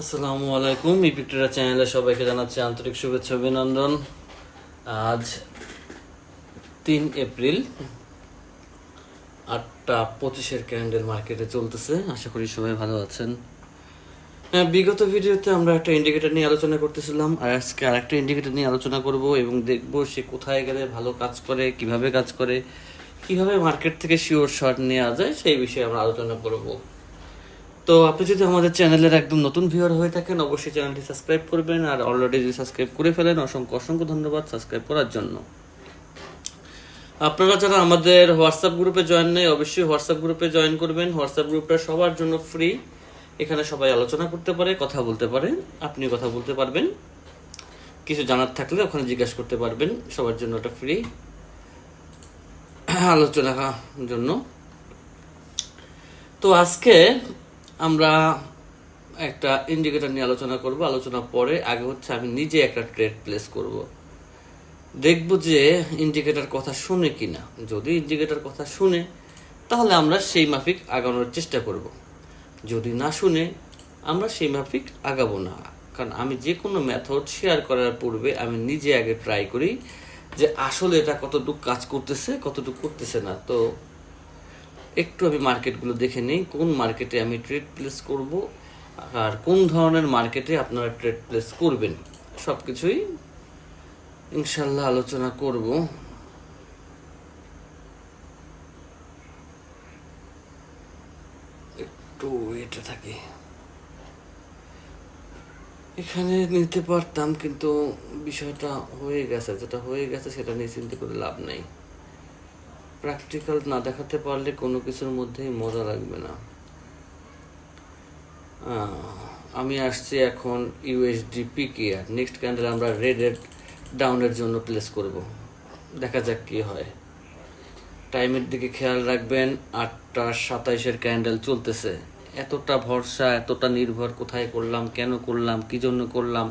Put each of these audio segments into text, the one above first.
আসসালামু আলাইকুম। ইপিকটেরা চ্যানেলে সবাইকে জানাচ্ছি আন্তরিক শুভেচ্ছা অভিনন্দন। আজ 3 এপ্রিল 8টা 25-এর ক্যান্ডেল মার্কেটে চলতেছে। আশা করি সবাই ভালো আছেন। বিগত ভিডিওতে আমরা একটা ইন্ডিকেটর নিয়ে আলোচনা করতেছিলাম, আর আজকে আরেকটা ইন্ডিকেটর নিয়ে আলোচনা করব এবং দেখব সে কোথায় গেলে ভালো কাজ করে, কিভাবে কাজ করে, কিভাবে মার্কেট থেকে শিওর শর্ট নেওয়া যায় সেই বিষয়ে আমরা আলোচনা করব। তো আপনি যদি আমাদের চ্যানেলের একদম নতুন ভিউয়ার হয়ে থাকেন, অবশ্যই চ্যানেলটি সাবস্ক্রাইব করবেন, আর অলরেডি যদি সাবস্ক্রাইব করে ফেলেন অসংখ্য অসংখ্য ধন্যবাদ সাবস্ক্রাইব করার জন্য। আপনারা যারা আমাদের হোয়াটসঅ্যাপ গ্রুপে জয়েন নেই, অবশ্যই হোয়াটসঅ্যাপ গ্রুপে জয়েন করবেন। হোয়াটসঅ্যাপ গ্রুপটা সবার জন্য ফ্রি। এখানে সবাই আলোচনা করতে পারে, কথা বলতে পারে, আপনি কথা বলতে পারবেন, কিছু জানার থাকলে ওখানে জিজ্ঞাসা করতে পারবেন। সবার জন্য এটা ফ্রি আলোচনার জন্য। তো আজকে আমরা একটা ইন্ডিকেটর নিয়ে আলোচনা করব। আলোচনা পরে আগে হচ্ছে আমি নিজে একটা ট্রেড প্লেস করব, দেখব যে ইন্ডিকেটর কথা শুনে কিনা। যদি ইন্ডিকেটর কথা শুনে তাহলে আমরা সেই মাফিক আগানোর চেষ্টা করব, যদি না শুনে আমরা সেই মাফিক আগাবো না। কারণ আমি যে কোনো মেথড শেয়ার করার পূর্বে আমি নিজে আগে ট্রাই করি যে আসলে এটা কতটুকু কাজ করতেছে, কতটুকু করতেছে না। তো একটু আমি মার্কেটগুলো দেখে নিই, কোন মার্কেটে আমি ট্রেড প্লেস করব আর কোন ধরনের মার্কেটে আপনারা ট্রেড প্লেস করবেন, সব কিছুই ইনশাল্লাহ আলোচনা করব। একটু এটা থাকে, এখানে নিতে পারতাম কিন্তু বিষয়টা হয়ে গেছে, যেটা হয়ে গেছে সেটা নিয়ে চিন্তা করে লাভ নাই। প্র্যাকটিক্যাল না দেখাতে পারলে কোনো কিছুর মধ্যেই মজা লাগবে না। আমি আসছি এখন ইউএসডি পিকে, আর নেক্সট ক্যান্ডেল আমরা রেডেড ডাউনের জন্য প্লেস করব। দেখা যাক কি হয়। টাইমের দিকে খেয়াল রাখবেন। 8টা 27-এর ক্যান্ডেল চলতেছে। এতটা ভরসা, এতটা নির্ভর কোথায় করলাম, কেন করলাম, কি জন্য করলাম,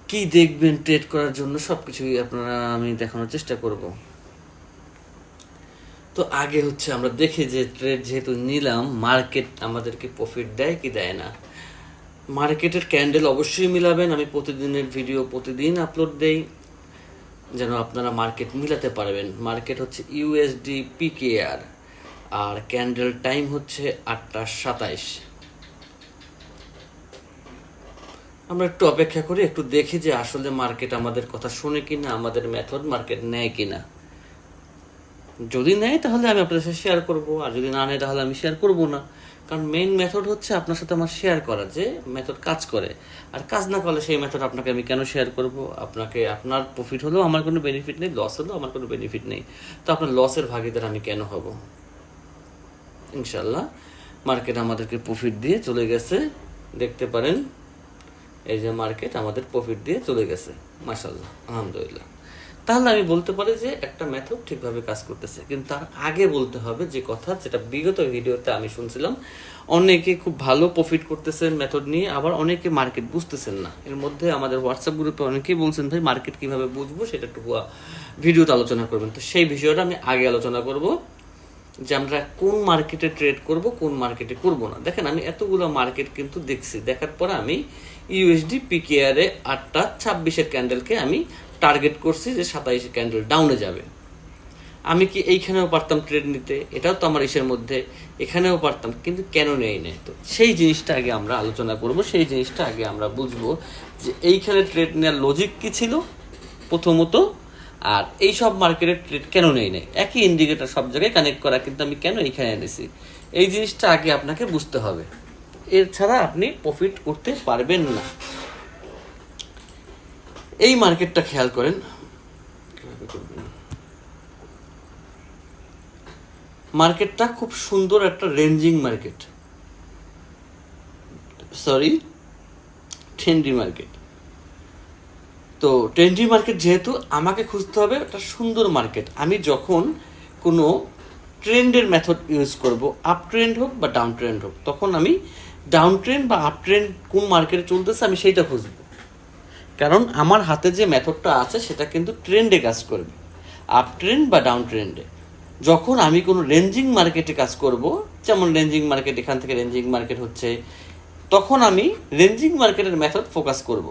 কি দেখবেন ট্রেড করার জন্য, সব কিছুই আপনারা আমি দেখানোর চেষ্টা করব। তো আগে হচ্ছে আমরা দেখি যে ট্রেড যেহেতু নিলাম, মার্কেট আমাদেরকে প্রফিট দেয় কি দেয় না। মার্কেটের ক্যান্ডেল অবশ্যই মিলাবেন। আমি প্রতিদিনের ভিডিও প্রতিদিন আপলোড দেই যেন আপনারা মার্কেট মিলাতে পারবেন। মার্কেট হচ্ছে ইউএসডি পিকেআর, আর ক্যান্ডেল টাইম হচ্ছে 8টা 27। আমরা একটু অপেক্ষা করি, একটু দেখি যে আসলে মার্কেট আমাদের কথা শুনে কিনা, আমাদের মেথড মার্কেট নেয় কিনা। যদি নেয় তাহলে আমি আপনাদের সাথে শেয়ার করব, আর যদি না নেয় তাহলে আমি শেয়ার করব না। কারণ মেইন মেথড হচ্ছে আপনার সাথে আমার শেয়ার করা, যে মেথড কাজ করে। আর কাজ না করলে সেই মেথড আপনাকে আমি কেন শেয়ার করব? আপনাকে আপনার প্রফিট হলেও আমার কোনো বেনিফিট নেই, লস হলেও আমার কোনো বেনিফিট নেই। তো আপনার লসের ভাগিদার আমি কেন হব? ইনশাল্লাহ মার্কেট আমাদেরকে প্রফিট দিয়ে চলে গেছে, দেখতে পারেন। এই যে মার্কেট আমাদের প্রফিট দিয়ে চলে গেছে, মাশাআল্লাহ, আলহামদুলিল্লাহ। তাহলে আমি বলতে পারি যে একটা মেথড ঠিকভাবে কাজ করতেছে। কিন্তু তার আগে বলতে হবে যে কথা, যেটা বিগত ভিডিওতে আমি শুনছিলাম, অনেকে খুব ভালো প্রফিট করতেছেন মেথড নিয়ে, আবার অনেকে মার্কেট বুঝতেছেন না। এর মধ্যে আমাদের হোয়াটসঅ্যাপ গ্রুপে অনেকেই বলছেন ভাই মার্কেট কিভাবে বুঝবো সেটা একটু ভিডিওতে আলোচনা করবেন। তো সেই বিষয়টা আমি আগে আলোচনা করব, যে আমরা কোন মার্কেটে ট্রেড করব, কোন মার্কেটে করব না। দেখেন আমি এতগুলো মার্কেট কিন্তু দেখছি, দেখার পরে আমি ইউএসডি পিকেআরে 8টা 26-এর ক্যান্ডেলকে আমি টার্গেট করছি যে 27 ক্যান্ডেল ডাউনে যাবে। আমি কি এইখানেও পারতাম ট্রেড নিতে, এটাও তো আমার ইসের মধ্যে, এখানেও পারতাম, কিন্তু কেন নেই নেই। তো সেই জিনিসটা আগে আমরা আলোচনা করব, সেই জিনিসটা আগে আমরা বুঝবো যে এইখানে ট্রেড নেওয়ার লজিক কি ছিল প্রথমত, আর এই সব মার্কেটের ট্রেড কেন নেই নেই। একই ইন্ডিকেটর সব জায়গায় কানেক্ট করা, কিন্তু আমি কেন এইখানে এনেছি, এই জিনিসটা আগে আপনাকে বুঝতে হবে। এর ছাড়া আপনি প্রফিট করতে পারবেন না। এই মার্কেটটা খেয়াল করেন, মার্কেটটা খুব সুন্দর একটা ranging market, sorry trendy market. তো ট্রেন্ডি মার্কেট যেহেতু, আমাকে খুঁজতে হবে একটা সুন্দর মার্কেট। আমি যখন কোনো ট্রেন্ডের মেথড ইউজ করব, আপ ট্রেন্ড হোক বা ডাউন ট্রেন্ড হোক, তখন আমি ডাউন ট্রেন্ড বা আপ ট্রেন্ড কোন মার্কেটে চলতেছে আমি সেইটা খুঁজব। কারণ আমার হাতে যে মেথডটা আছে সেটা কিন্তু ট্রেন্ডে কাজ করবে, আপ ট্রেন্ড বা ডাউন ট্রেন্ডে। যখন আমি কোনো রেঞ্জিং মার্কেটে কাজ করব, যেমন রেঞ্জিং মার্কেট, এখান থেকে রেঞ্জিং মার্কেট হচ্ছে তখন আমি রেঞ্জিং মার্কেটের মেথড ফোকাস করব।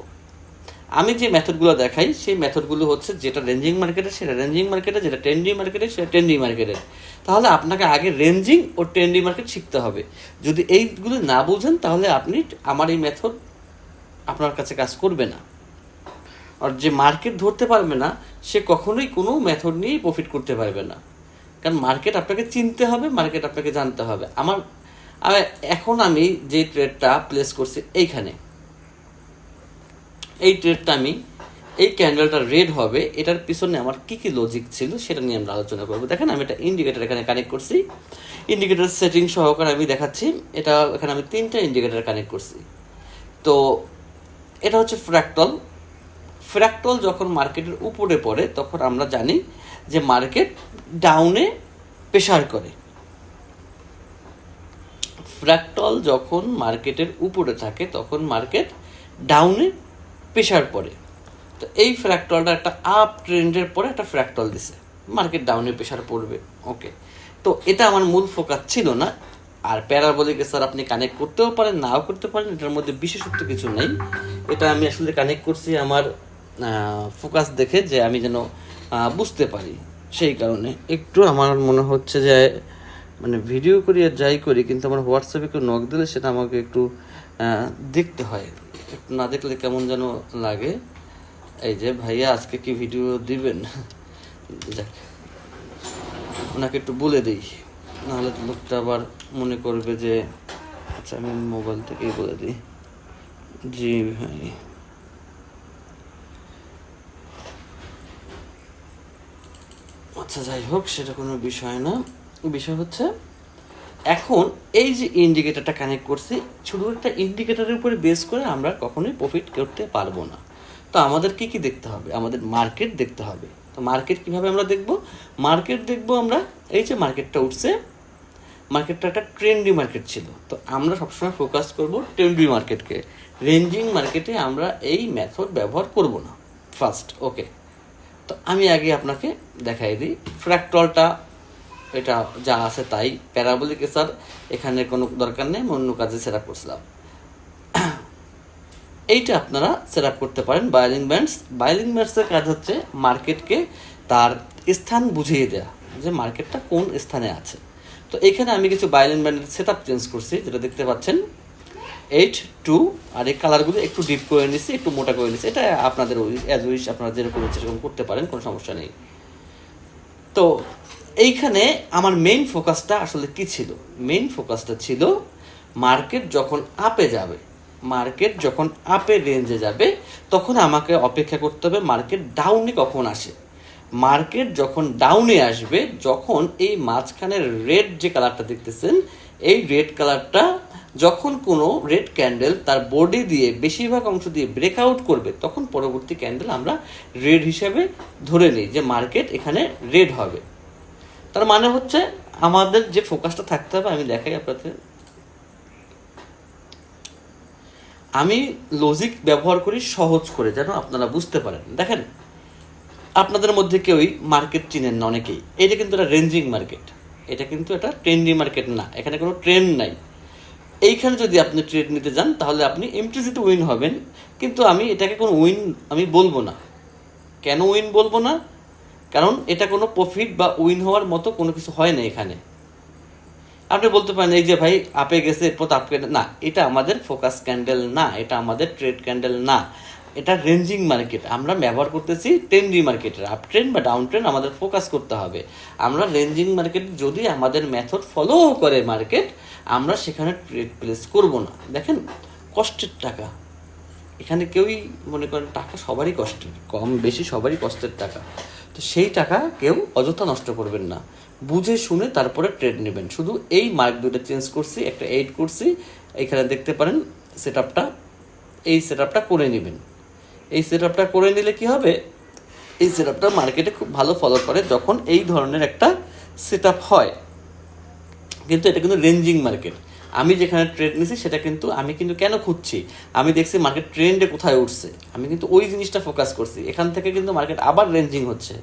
আমি যে মেথডগুলো দেখাই সেই মেথডগুলো হচ্ছে যেটা রেঞ্জিং মার্কেটে সেটা রেঞ্জিং মার্কেটে, যেটা ট্রেন্ডি মার্কেটে সেটা ট্রেন্ডি মার্কেটে। তাহলে আপনাকে আগে রেঞ্জিং ও ট্রেন্ডি মার্কেট শিখতে হবে। যদি এইগুলো না বুঝেন তাহলে আপনি আমার এই মেথড আপনার কাছে কাজ করবে না। আর যে মার্কেট ধরতে পারবে না সে কখনোই কোনো মেথড নিয়েই প্রফিট করতে পারবে না। কারণ মার্কেট আপনাকে চিনতে হবে, মার্কেট আপনাকে জানতে হবে। এখন আমি যে ট্রেডটা প্লেস করছি এইখানে, এই ট্রেডটা আমি এই ক্যান্ডেলটা রেড হবে, এটার পিছনে আমার কী কী লজিক ছিল সেটা নিয়ে আমরা আলোচনা করবো। দেখেন আমি একটা ইন্ডিকেটার এখানে কানেক্ট করছি, ইন্ডিকেটার সেটিং সহকারে আমি দেখাচ্ছি। এখানে আমি 3টা ইন্ডিকেটার কানেক্ট করছি। তো এটা হচ্ছে ফ্র্যাক্টাল। ফ্র্যাক্টাল যখন মার্কেটের উপরে পড়ে তখন আমরা জানি যে মার্কেট ডাউনে প্রেসার করে। ফ্র্যাক্টাল যখন মার্কেটের উপরে থাকে তখন মার্কেট ডাউনে প্রেসার পড়ে। তো এই ফ্র্যাক্টালটা একটা আপ ট্রেন্ডের পরে একটা ফ্র্যাক্টাল দিছে, মার্কেট ডাউনে প্রেসার পড়বে। ওকে, তো এটা আমার মূল ফোকাস ছিল না। আর প্যারাবোলিকে স্যার আপনি কানেক্ট করতেও পারেন, নাও করতে পারেন, এটার মধ্যে বিশেষত্ব কিছু নেই। এটা আমি আসলে কানেক্ট করছি আমার ফোকাস দেখে, যে আমি যেন বুঝতে পারি। সেই কারণে একটু আমার মনে হচ্ছে যে মানে ভিডিও করি আর যাই করি, কিন্তু আমার হোয়াটসঅ্যাপে কেউ নক দিলে সেটা আমাকে একটু দেখতে হয়। একটু না দেখলে কেমন যেন লাগে। এই যে ভাইয়া আজকে কি ভিডিও দিবেন, যাক ওনাকে একটু বলে দিই, নাহলে লোকটা আবার মনে করবে যে আচ্ছা আমি মোবাইল থেকেই বলে দিই। জি ভাই, আচ্ছা যাই হোক, সেটা কোনো বিষয় না। বিষয় হচ্ছে এখন এই যে ইন্ডিকেটরটা কানেক্ট করছি, শুধু একটা ইন্ডিকেটরের উপরে বেস করে আমরা কখনোই প্রফিট করতে পারবো না। তো আমাদের কি দেখতে হবে? আমাদের মার্কেট দেখতে হবে। তো মার্কেট কিভাবে আমরা দেখব? মার্কেট দেখব আমরা এই যে মার্কেটটা উঠছে, মার্কেটটা একটা ট্রেন্ডি মার্কেট ছিল। তো আমরা সবসময় ফোকাস করব ট্রেন্ডি মার্কেটকে। রেঞ্জিং মার্কেটে আমরা এই মেথড ব্যবহার করব না ফার্স্ট। ওকে, তো আমি আগে আপনাকে দেখাই দিই ফ্র্যাক্টালটা। এটা যা আছে তাই, প্যারাবোলিক স্যার এখানে কোনো দরকার নেই, অন্য কাজে সেট আপ করছিলাম। এইটা আপনারা সেট আপ করতে পারেন বাইলিং ব্যান্ডস। বাইলিং ব্যান্ডসের কাজ হচ্ছে মার্কেটকে তার স্থান বুঝিয়ে দেওয়া, যে মার্কেটটা কোন স্থানে আছে। তো এখানে আমি কিছু বাইলিং ব্যান্ডের সেট আপ চেঞ্জ করছি, যেটা দেখতে পাচ্ছেন 8-2, আর এই কালারগুলো একটু ডিপ করে নিচ্ছি, একটু মোটা করে নিচ্ছি। এটা আপনাদের অ্যাজ উইশ, আপনারা যেরকম ইচ্ছে সেরকম করতে পারেন, কোনো সমস্যা নেই। তো এইখানে আমার মেইন ফোকাসটা আসলে কি ছিল? মেইন ফোকাসটা ছিল মার্কেট যখন আপে যাবে, মার্কেট যখন আপে রেঞ্জে যাবে তখন আমাকে অপেক্ষা করতে হবে মার্কেট ডাউনে কখন আসে। মার্কেট যখন ডাউনে আসবে, যখন এই মাঝখানের রেড যে কালারটা দেখতেছেন, এই রেড কালারটা যখন কোনো রেড ক্যান্ডেল তার বডি দিয়ে বেশিরভাগ অংশ দিয়ে ব্রেকআউট করবে, তখন পরবর্তী ক্যান্ডেল আমরা রেড হিসেবে ধরে নিই যে মার্কেট এখানে রেড হবে। তার মানে হচ্ছে আমাদের যে ফোকাসটা থাকতে হবে, আমি দেখাই আপনাদের, আমি লজিক ব্যবহার করি সহজ করে যেন আপনারা বুঝতে পারেন। দেখেন, আপনাদের মধ্যে কেউই মার্কেট চিনেন না অনেকেই। এটা কিন্তু একটা রেঞ্জিং মার্কেট, এটা কিন্তু একটা ট্রেন্ডি মার্কেট না, এখানে কোনো ট্রেন্ড নাই। এইখানে যদি আপনি ট্রেড নিতে যান তাহলে আপনি এমটিসিতে উইন হবেন, কিন্তু আমি এটাকে কোনো উইন আমি বলবো না। কেন উইন বলবো না? কারণ এটা কোনো প্রফিট বা উইন হওয়ার মতো কোনো কিছু হয় না এখানে। আপনি বলতে পারেন এই যে ভাই আপে গেছে এরপর আপ ক্যান্ডেল, না, এটা আমাদের ফোকাস ক্যান্ডেল না, এটা আমাদের ট্রেড ক্যান্ডেল না, এটা রেঞ্জিং মার্কেট। আমরা ব্যবহার করতেছি ট্রেন্ডি মার্কেটের। আপ ট্রেন্ড বা ডাউন ট্রেন্ড আমাদের ফোকাস করতে হবে। আমরা রেঞ্জিং মার্কেট যদি আমাদের মেথড ফলো করে মার্কেট, আমরা সেখানে ট্রেড প্লেস করব না। দেখেন, কষ্টের টাকা, এখানে কেউই মনে করেন টাকা সবারই কষ্টের, কম বেশি সবারই কষ্টের টাকা। তো সেই টাকা কেউ অযথা নষ্ট করবেন না, বুঝে শুনে তারপরে ট্রেড নেবেন। শুধু এই মার্ক দুটো চেঞ্জ করছি, একটা 8 করছি, এখানে দেখতে পারেন সেট আপটা, এই সেট আপটা করে নেবেন। এই সেট আপটা করে নিলে কি হবে? এই সেট আপটা মার্কেটে খুব ভালো ফলো করে যখন এই ধরনের একটা সেট আপ হয়। কিন্তু এটা কিন্তু রেঞ্জিং মার্কেট। আমি যেখানে ট্রেড নিছি সেটা কিন্তু আমি কিন্তু কেন খুঁজছি, আমি দেখছি মার্কেট ট্রেন্ডে কোথায় উঠছে, আমি কিন্তু ওই জিনিসটা ফোকাস করছি। এখান থেকে কিন্তু মার্কেট আবার রেঞ্জিং হচ্ছে,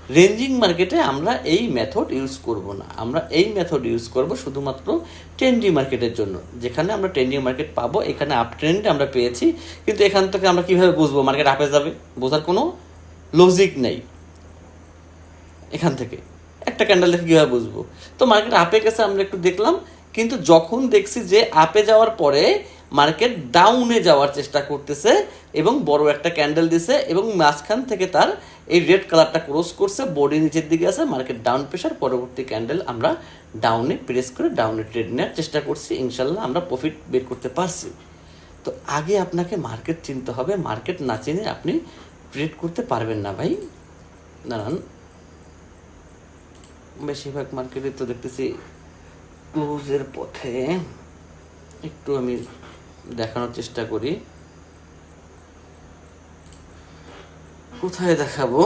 রেঞ্জিং মার্কেটে আমরা এই মেথড ইউজ করব না, আমরা এই মেথড ইউজ করব শুধুমাত্র ট্রেন্ডিং মার্কেটের জন্য। যেখানে আমরা ট্রেন্ডিং মার্কেট পাবো, এখানে আপ ট্রেন্ডে আমরা পেয়েছি, কিন্তু এখান থেকে আমরা কীভাবে বুঝবো মার্কেট আপে যাবে? বোঝার কোনো লজিক নেই। এখান থেকে একটা ক্যান্ডেল দেখে কীভাবে বুঝবো? তো মার্কেট আপে গেছে, আমরা একটু দেখলাম, কিন্তু যখন দেখছি যে আপে যাওয়ার পরে মার্কেট ডাউনে যাওয়ার চেষ্টা করতেছে এবং বড় একটা ক্যান্ডেল দিছে এবং মাঝখান থেকে তার এই রেড কালারটা ক্রস করছে, বডি নিচের দিকে আছে, মার্কেট ডাউন প্রেশার, পরবর্তী ক্যান্ডেল আমরা ডাউনে প্রেস করে ডাউনে ট্রেড নেওয়ার চেষ্টা করছি, ইনশাল্লাহ আমরা প্রফিট বের করতে পারছি। তো আগে আপনাকে মার্কেট চিনতে হবে, মার্কেট না চিনে আপনি ট্রেড করতে পারবেন না ভাই। দাঁড়ান, বেশিরভাগ মার্কেটে তো দেখতেছি ক্লোজের পথে, একটু আমি দেখানোর চেষ্টা করি। কোথায় দেখাবো?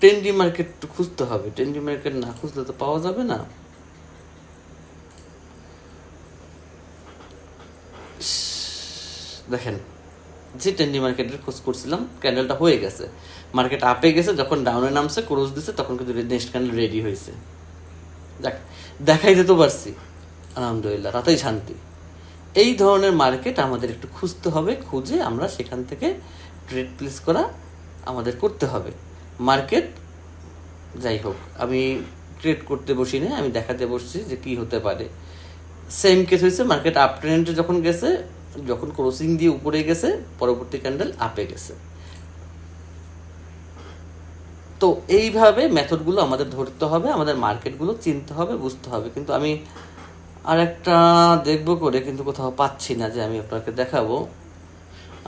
ট্রেন্ডি মার্কেট খুঁজতে হবে, ট্রেন্ডি মার্কেট না খুঁজলে তো পাওয়া যাবে না। দেখেন, যে ট্রেন্ডি মার্কেটের খোঁজ করছিলাম, ক্যান্ডেলটা হয়ে গেছে, মার্কেট আপে গেছে, যখন ডাউনে নামছে ক্লোজ দিছে, তখন কিন্তু নেক্সট ক্যান্ডেল রেডি হয়েছে। দেখাই যেতে পারছি, আলহামদুলিল্লাহ, রাতেই শান্তি। এই ধরনের মার্কেট আমাদের একটু খুঁজতে হবে, খুঁজে আমরা সেখান থেকে ট্রেড প্লেস করা আমাদের করতে হবে। মার্কেট যাই হোক, আমি ট্রেড করতে বসি না, আমি দেখাতে বসছি যে কি হতে পারে। সেম কেস হয়েছে, মার্কেট আপ ট্রেন্ডে যখন গেছে, যখন ক্রসিং দিয়ে উপরে গেছে, পরবর্তী ক্যান্ডেল আপে গেছে। তো এইভাবে মেথডগুলো আমাদের ধরতে হবে, আমাদের মার্কেটগুলো চিনতে হবে, বুঝতে হবে। কিন্তু আমি আর একটা দেখবো করে কিন্তু কোথাও পাচ্ছি না যে আমি আপনাকে দেখাবো।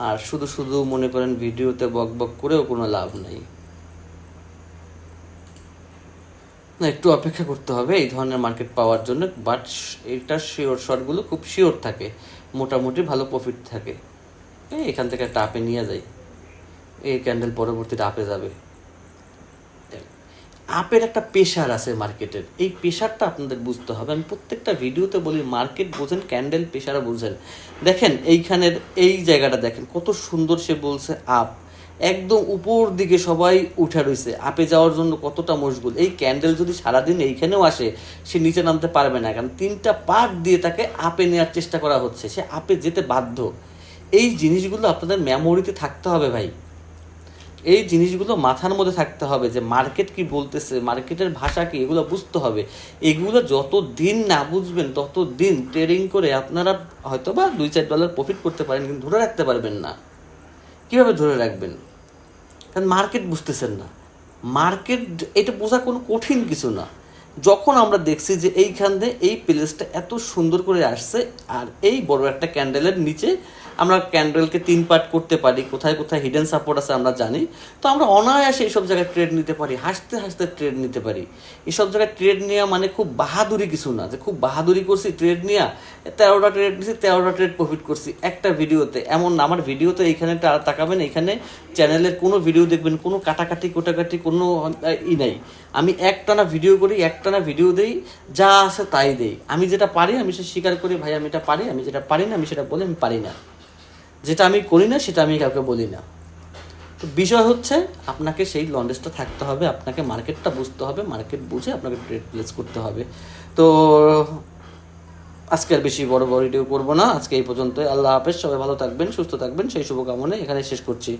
আর শুধু শুধু মনে করেন ভিডিওতে বক বক করেও কোনো লাভ নাই, না, একটু অপেক্ষা করতে হবে এই ধরনের মার্কেট পাওয়ার জন্য। বাট এটা শিওর শর্টগুলো খুব শিওর থাকে, মোটামুটি ভালো প্রফিট থাকে। এখান থেকে একটা আপে নিয়ে যাই, এই ক্যান্ডেল পরবর্তীতে আপে যাবে। আপের একটা প্রেশার আছে মার্কেটের, এই প্রেশারটা আপনাদের বুঝতে হবে। আমি প্রত্যেকটা ভিডিওতে বলি মার্কেট বোঝেন, ক্যান্ডেল প্রেশারও বুঝেন। দেখেন এইখানের এই জায়গাটা দেখেন কত সুন্দর, সে বলছে আপ, একদম উপর দিকে সবাই উঠে রয়েছে, আপে যাওয়ার জন্য কতটা মশগুল। এই ক্যান্ডেল যদি সারাদিন এইখানেও আসে, সে নিচে নামতে পারবে না, কারণ 3টা পার্ট দিয়ে তাকে আপে নেওয়ার চেষ্টা করা হচ্ছে, সে আপে যেতে বাধ্য। এই জিনিসগুলো আপনাদের মেমোরিতে থাকতে হবে ভাই, এই জিনিসগুলো মাথার মধ্যে থাকতে হবে যে মার্কেট কি বলতেছে, মার্কেটের ভাষা কি, এগুলো বুঝতে হবে। এগুলো যত দিন না বুঝবেন তত দিন ট্রেডিং করে আপনারা হয়তো বা $2-4 প্রফিট করতে পারেন, কিন্তু ধরে রাখতে পারবেন না। কীভাবে ধরে রাখবেন? কারণ মার্কেট বুঝতেছেন না। মার্কেট এটা বোঝা কোনো কঠিন কিছু না। যখন আমরা দেখছি যে এইখান দিয়ে এই প্লেসটা এত সুন্দর করে আসছে, আর এই বড় একটা ক্যান্ডেলের নিচে আমরা ক্যান্ডেলকে 3 পার্ট করতে পারি, কোথায় কোথায় হিডেন সাপোর্ট আছে আমরা জানি, তো আমরা অনায়াসে এইসব জায়গায় ট্রেড নিতে পারি, হাসতে হাসতে ট্রেড নিতে পারি। এইসব জায়গায় ট্রেড নেওয়া মানে খুব বাহাদুরি কিছু না, যে খুব বাহাদুরি করছি ট্রেড নেওয়া, 13টা ট্রেড নিয়েছি, 13টা ট্রেড প্রফিট করছি একটা ভিডিওতে। এমন আমার ভিডিওতে এইখানে তাকাবেন, এইখানে চ্যানেলের কোনো ভিডিও দেখবেন, কোনো কাটাকাটি কোটাকাটি কোনো নাই। আমি একটানা ভিডিও করি, একটানা ভিডিও দেই, যা আছে তাই দেই। আমি যেটা পারি আমি সে স্বীকার করি, ভাই আমি এটা পারি। আমি যেটা পারি না আমি সেটা বলি আমি পারি না, যেটা আমি করি না সেটা আমি কাউকে বলি না। তো বিষয় হচ্ছে আপনাকে সেই নলেজটা থাকতে হবে, আপনাকে মার্কেটটা বুঝতে হবে, মার্কেট বুঝে আপনাকে ট্রেড প্লেস করতে হবে। তো আজকে আর বেশি বড় ভিডিও করবো না, আজকে এই পর্যন্ত। আল্লাহ হাফেজ, সবাই ভালো থাকবেন, সুস্থ থাকবেন, সেই শুভকামনায় এখানে শেষ করছি।